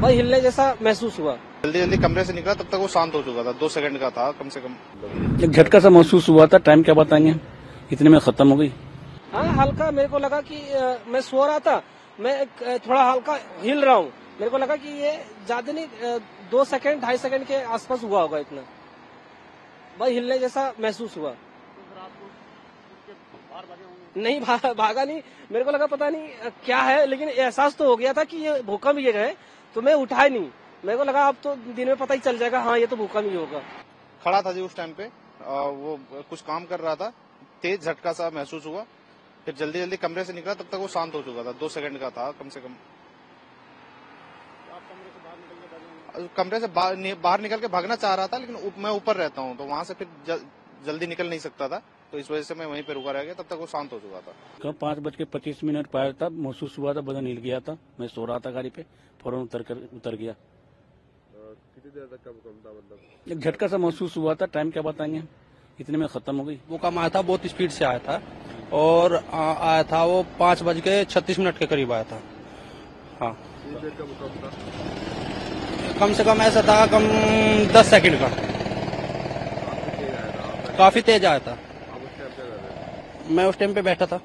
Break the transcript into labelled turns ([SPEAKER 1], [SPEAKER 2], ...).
[SPEAKER 1] भाई हिलने जैसा महसूस हुआ।
[SPEAKER 2] जल्दी जल्दी कमरे से निकला तब तक वो शांत हो चुका था। 2 सेकंड का था कम से कम।
[SPEAKER 3] एक झटका सा महसूस हुआ था। टाइम क्या बताएंगे, इतने में खत्म हो गई।
[SPEAKER 1] हाँ हल्का मेरे को लगा कि मैं सो रहा था, मैं थोड़ा हल्का हिल रहा हूँ। मेरे को लगा कि ये ज्यादा नहीं 2 सेकंड 2.5 सेकंड के आसपास हुआ होगा इतना। भाई हिलने जैसा महसूस हुआ। नहीं भागा नहीं, मेरे को लगा पता नहीं क्या है, लेकिन एहसास तो हो गया था कि ये भूकंप ये है, तो मैं उठा ही नहीं। मेरे को लगा अब तो दिन में पता ही चल जाएगा, हाँ ये तो भूकंप ही होगा।
[SPEAKER 2] खड़ा था जी उस टाइम पे, वो कुछ काम कर रहा था। तेज झटका सा महसूस हुआ, फिर जल्दी जल्दी कमरे से निकला तब तक वो शांत हो चुका था। 2 सेकंड का था कम से कम। कमरे से बाहर निकल के भागना चाह रहा था, लेकिन मैं ऊपर रहता हूँ तो वहां से फिर जल्दी निकल नहीं सकता था, तो इस वजह से मैं वहीं पे रुका रह गया। तब तक वो शांत हो चुका था।
[SPEAKER 3] कब 5:25 पाया था, महसूस हुआ था, बदन हिल गया था। मैं सो रहा था गाड़ी पे, फौरन उतर गया।
[SPEAKER 4] कितनी देर तक का भूकंप था? मतलब
[SPEAKER 3] एक झटका सा महसूस हुआ था। टाइम क्या बताएंगे, इतने में खत्म हो गई।
[SPEAKER 5] भूकंप आया था, बहुत स्पीड से आया था और आया था वो 5:36 के करीब आया था। हाँ
[SPEAKER 4] कितनी देर का भूकंप था?
[SPEAKER 5] कम से कम ऐसा था, कम 10 सेकंड का। काफी तेज आया था।
[SPEAKER 4] आप उस टाइम क्या कर रहे थे?
[SPEAKER 5] मैं उस टाइम पे बैठा था।